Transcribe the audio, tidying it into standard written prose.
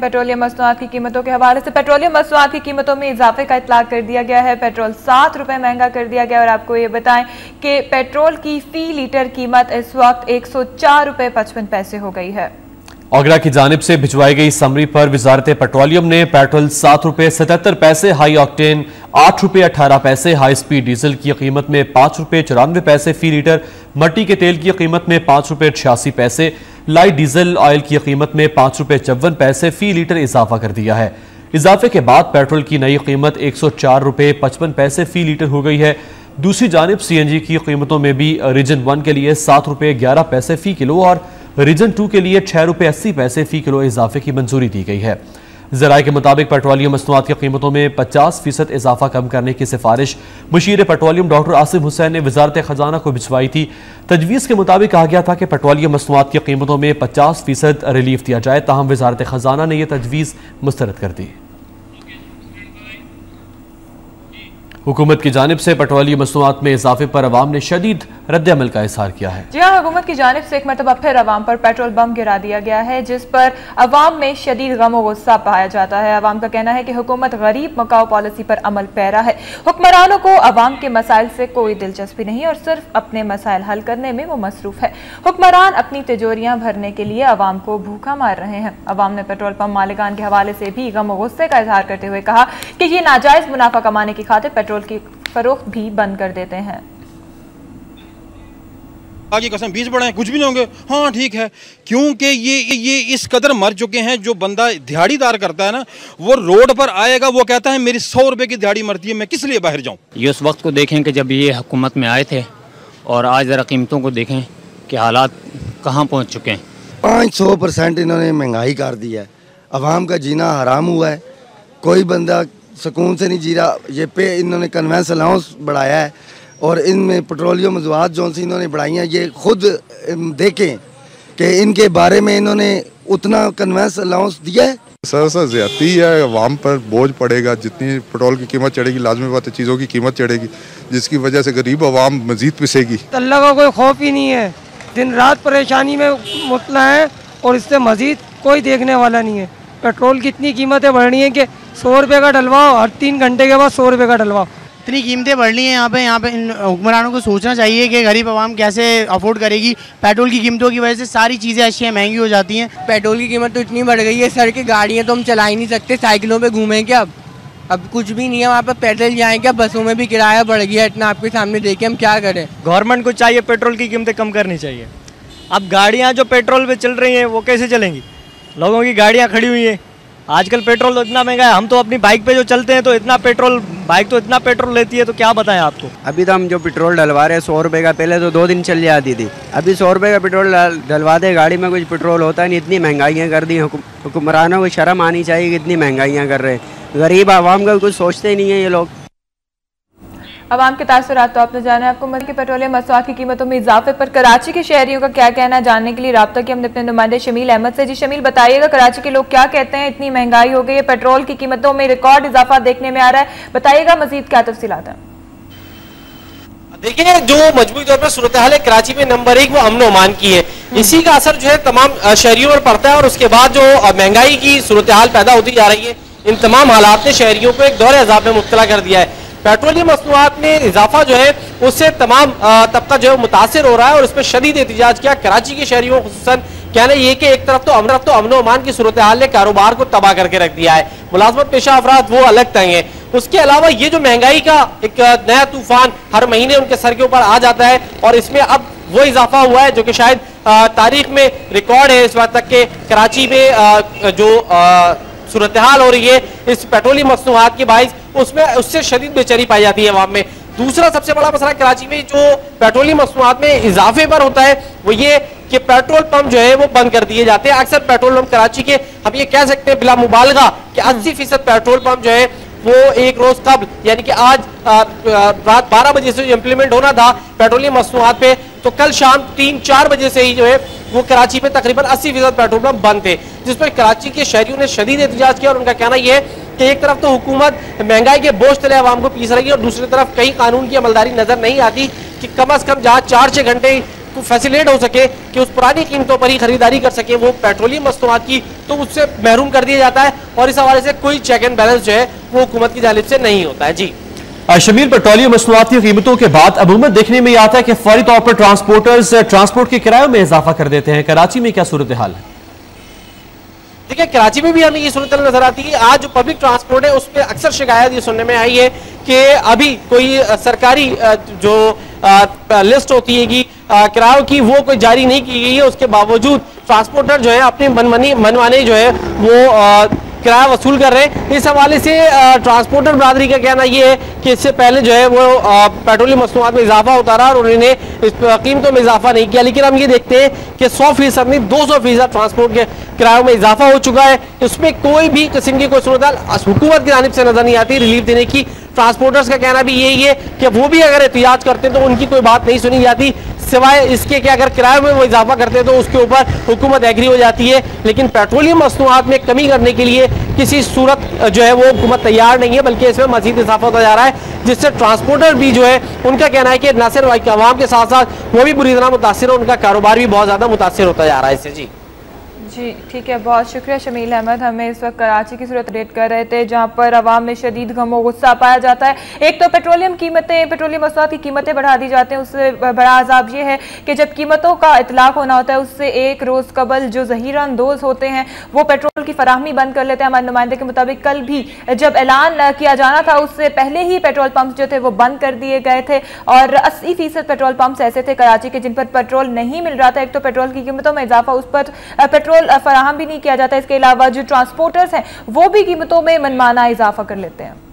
Petroleum मसनूआत की कीमतों के हवाले से पेट्रोलियम मसनूआत की कीमतों में इजाफे का इतलाक कर दिया गया है। पेट्रोल 7 रुपए महंगा कर दिया गया और आपको ये बताएं कि पेट्रोल की फी लीटर कीमत इस वक्त 104 रुपए 55 पैसे हो गई है। आगरा की जानिब से भिजवाई गई समरी पर वजारत पेट्रोलियम ने पेट्रोल 7 रुपए 77 पैसे, हाई ऑक्टेन 8 रुपए 18 पैसे, हाई स्पीड डीजल की कीमत में 5 रुपए 94 पैसे फी लीटर, मट्टी के तेल की कीमत में 5 रुपए 86 पैसे, लाइट डीजल ऑयल की कीमत में 5 रुपए 54 पैसे फी लीटर इजाफा कर दिया है। इजाफे के बाद पेट्रोल की नई कीमत 104 रुपए 55 पैसे फी लीटर हो गई है। दूसरी जानिब CNG की कीमतों में भी रीजन 1 के लिए 7 रुपए 11 पैसे फी किलो और रीजन 2 के लिए 6 रुपए 80 पैसे फी किलो इजाफे की मंजूरी दी गई है। ज़राए के मुताबिक पेट्रोलियम मसनूआत की कीमतों में 50% इजाफा कम करने की सिफारिश मुशीर पेट्रोलियम डॉक्टर आसिम हुसैन ने वजारत खजाना को भिजवाई थी। तजवीज़ के मुताबिक कहा गया था कि पेट्रोलियम मसनूआत की कीमतों में 50% रिलीफ दिया जाए, ताहम वजारत खजाना ने यह तजवीज़ मुस्तरद कर दी। हुकूमत की जानिब से पेट्रोलियम मसनूआत में इजाफे पर अवाम ने शदीद रद्द-ए-अमल का इजहार किया है। जी हाँ, हुकूमत की जानिब से एक मरतबा फिर अवाम पर पेट्रोल बम गिरा दिया गया है, जिस पर अवाम में शदीद गम और गुस्सा पाया जाता है। अवाम का कहना है कि हुकूमत गरीब मकाओ पॉलिसी पर अमल पैरा है। हुक्मरानों को अवाम के मसाइल से कोई दिलचस्पी नहीं और सिर्फ अपने मसाइल हल करने में वो मसरूफ है। हुक्मरान अपनी तिजोरियां भरने के लिए अवाम को भूखा मार रहे हैं। अवाम ने पेट्रोल पंप मालिकान के हवाले से भी गम और गुस्से का इजहार करते हुए कहा कि ये नाजायज मुनाफा कमाने की खातिर पेट्रोल की फरोख्त भी बंद कर देते हैं। आगे कसम 20 बढ़ाएं कुछ भी नहीं होंगे। हाँ ठीक है, क्योंकि ये इस कदर मर चुके हैं। जो बंदा दिहाड़ीदार करता है ना, वो रोड पर आएगा, वो कहता है मेरी 100 रुपए की दिहाड़ी मरती है, मैं किस लिए बाहर जाऊं। ये उस वक्त को देखें कि जब ये हुकूमत में आए थे और आज ज़रा कीमतों को देखें कि हालात कहाँ पहुँच चुके हैं। 500% इन्होंने महंगाई कर दी है। अवाम का जीना हराम हुआ है, कोई बंदा सुकून से नहीं जी रहा। ये पे इन्होंने कन्वेंस अलाउंस बढ़ाया है और इनमें पेट्रोलियम मज़ूआत जो सी इन्होंने बढ़ाई हैं, ये खुद देखें कि इनके बारे में इन्होंने उतना कन्वेंस अलाउंस दिया है। सर ज़्यादती है, अवाम पर बोझ पड़ेगा। जितनी पेट्रोल की कीमत चढ़ेगी, लाजमी बात है चीज़ों की कीमत चढ़ेगी, जिसकी वजह से गरीब अवाम मजीद पिसेगी। अल्लाह का कोई खौफ ही नहीं है, दिन रात परेशानी में मुब्तला है और इससे मजीद कोई देखने वाला नहीं है। पेट्रोल की इतनी कीमतें बढ़ रही हैं कि 100 रुपये का डलवाओ, हर 3 घंटे के बाद 100 रुपये का डलवाओ। इतनी कीमतें बढ़ रही हैं यहाँ पे इन हुक्मरानों को सोचना चाहिए कि गरीब आवाम कैसे अफोर्ड करेगी। पेट्रोल की कीमतों की वजह से सारी चीज़ें अशियाँ महंगी हो जाती हैं। पेट्रोल की कीमत तो इतनी बढ़ गई है सर, की गाड़ियाँ तो हम चला ही नहीं सकते, साइकिलों पे घूमें क्या। अब कुछ भी नहीं है, वहाँ पर पैदल जाएँ क्या, बसों में भी किराया बढ़ गया इतना, आपके सामने देखें हम क्या करें। गवर्नमेंट को चाहिए पेट्रोल की कीमतें कम करनी चाहिए। अब गाड़ियाँ जो पेट्रोल पे चल रही हैं वो कैसे चलेंगी, लोगों की गाड़ियाँ खड़ी हुई हैं। आजकल पेट्रोल तो इतना महंगा है, हम तो अपनी बाइक पे जो चलते हैं तो इतना पेट्रोल, बाइक तो इतना पेट्रोल लेती है, तो क्या बताएं आपको। अभी तो हम जो पेट्रोल डलवा रहे हैं 100 रुपये का, पहले तो 2 दिन चल जाती थी। अभी 100 रुपये का पेट्रोल डलवा दे, गाड़ी में कुछ पेट्रोल होता नहीं। इतनी महंगाइयाँ कर दी हुक्मरानों को, शर्म आनी चाहिए कि इतनी महंगाइयाँ कर रहे हैं। गरीब आवाम का कुछ सोचते ही नहीं है ये लोग। अवाम के तासुरात तो आपने जाना है। आपको मज़ीद पेट्रोलियम मसनूआत की कीमतों में इजाफे पर कराची के शहरियों का क्या कहना है, जानने के लिए राब्ता किया हमने अपने नुमाइंदे शमील अहमद से। जी शमील, बताइएगा कराची के लोग क्या कहते हैं, इतनी महंगाई हो गई है, पेट्रोल की कीमतों में रिकॉर्ड इजाफा देखने में आ रहा है, बताइएगा मजीद क्या तफसीलात हैं। देखिए, जो मजबूरी तौर पर सूरत हाल है कराची में नंबर 1 वो अमन और अमान की है। इसी का असर जो है तमाम शहरियों पर पड़ता है और उसके बाद जो महंगाई की सूरत हाल पैदा होती जा रही है, इन तमाम हालात ने शहरियों को एक दौरे अज़ाब में मुब्तला कर दिया है। पेट्रोलियम मसनूआत में इजाफा जो है उससे तमाम तबका जो है मुतासिर हो रहा है और इस पर शदीद एहतजाज किया कराची के शहरियों को। खुसूसन कहना ये कि एक तरफ तो अमन व अमान की सूरत हाल ने कारोबार को तबाह करके रख दिया है, मुलाजमत पेशा अफराद वो अलग तंग है। उसके अलावा ये जो महंगाई का एक नया तूफान हर महीने उनके सर के ऊपर आ जाता है और इसमें अब वो इजाफा हुआ है जो कि शायद तारीख में रिकॉर्ड है इस वक्त तक के कराची में जो सूरत हाल हो रही है इस पेट्रोलियम मसनूआत के बाइस, उसमें उससे शदीद बेचैनी पाई जाती है अवाम में। दूसरा सबसे बड़ा मसला कराची में जो पेट्रोलियम मसनूआत में इजाफे पर होता है वो ये कि पेट्रोल पंप जो है वो बंद कर दिए जाते हैं। अक्सर पेट्रोल पंप कराची के हम ये कह सकते हैं बिला मुबालगा कि 80% पेट्रोल पंप जो है वो एक रोज कबल यानी कि आज रात 12 बजे से इम्प्लीमेंट होना था पेट्रोलियम मसनूआत पे, तो कल शाम 3-4 बजे से ही जो है वो कराची में तकरीबन 80% पेट्रोल पंप बंद थे, जिस पर कराची के शहरियों ने शदीद एहतजाज किया और उनका कहना यह है कि एक तरफ तो हुकूमत महंगाई के बोझ तले आवाम को पीस रही है और दूसरी तरफ कहीं कानून की अमलदारी नजर नहीं आती कि कम अज कम जहाँ 4-6 घंटे फैसिलिटेट हो सके कि उस पुरानी कीमतों पर ही खरीदारी कर सके वो पेट्रोलियम मस्तूआत की, तो उससे महरूम कर दिया जाता है और इस हवाले से कोई चेक एंड बैलेंस जो है वो हुकूमत की जानिब से नहीं होता है। जी शमीर, पेट्रोलियम मसनूआत की कीमतों के बाद अमूमन देखने में आता है कि फौरी तौर पर ट्रांसपोर्टर्स ट्रांसपोर्ट के किरायों में इजाफा कर देते हैं। कराची में क्या सूरत हाल है? देखिए, कराची में भी हमें ये सूरत नजर आती है। आज जो पब्लिक ट्रांसपोर्ट है उस पर अक्सर शिकायत ये सुनने में आई है कि अभी कोई सरकारी जो लिस्ट होती है कि किरायों की वो कोई जारी नहीं की गई है, उसके बावजूद ट्रांसपोर्टर जो है अपनी मनमानी जो है वो किराया वसूल कर रहे हैं। इस हवाले से ट्रांसपोर्टर बरादरी का कहना यह है कि इससे पहले जो है वो पेट्रोलियम मसनूआत में इजाफा होता रहा और उन्होंने इस कीमतों में इजाफा नहीं किया, लेकिन हम ये देखते हैं कि 100% नहीं 200% ट्रांसपोर्ट के किरायों में इजाफा हो चुका है। इसमें कोई भी किस्म की कोई सूरत हुकूमत की जानिब से नजर नहीं आती रिलीफ देने की। ट्रांसपोर्टर्स का कहना भी यही है कि वो भी अगर एहतियात करते हैं तो उनकी कोई बात नहीं सुनी जाती, सिवाय इसके कि अगर किराए में वो इजाफा करते हैं तो उसके ऊपर हुकूमत एग्री हो जाती है। लेकिन पेट्रोलियम मसनूआत में कमी करने के लिए किसी सूरत जो है वो हुकूमत तैयार नहीं है, बल्कि इसमें मजीद इजाफा होता जा रहा है, जिससे ट्रांसपोर्टर भी जो है उनका कहना है कि न सिर्फ आवाम के साथ साथ वो भी बुरी तरह मुतासिर है, उनका कारोबार भी बहुत ज़्यादा मुतासिर होता जा रहा है इससे। जी ठीक है, बहुत शुक्रिया शमील अहमद। हमें इस वक्त कराची की सूरत अपडेट कर रहे थे, जहां पर अवाम में शदीद गम गुस्सा पाया जाता है। एक तो पेट्रोलियम मसनूआत की कीमतें बढ़ा दी जाती हैं, उससे बड़ा अजाब ये है कि जब कीमतों का इतलाक होना होता है उससे एक रोज़ कबल जो ज़हीरा अंदोज होते हैं वो पेट्रोल की फराहमी बंद कर लेते हैं। हमारे नुमाइंदे के मुताबिक कल भी जब ऐलान किया जाना था उससे पहले ही पेट्रोल पंप जो थे वो बंद कर दिए गए थे और 80% पेट्रोल पंप्स ऐसे थे कराची के जिन पर पेट्रोल नहीं मिल रहा था। एक तो पेट्रोल की कीमतों में इजाफा, उस पर पेट्रोल फराहम भी नहीं किया जाता। इसके अलावा जो ट्रांसपोर्टर्स हैं वो भी कीमतों में मनमाना इजाफा कर लेते हैं।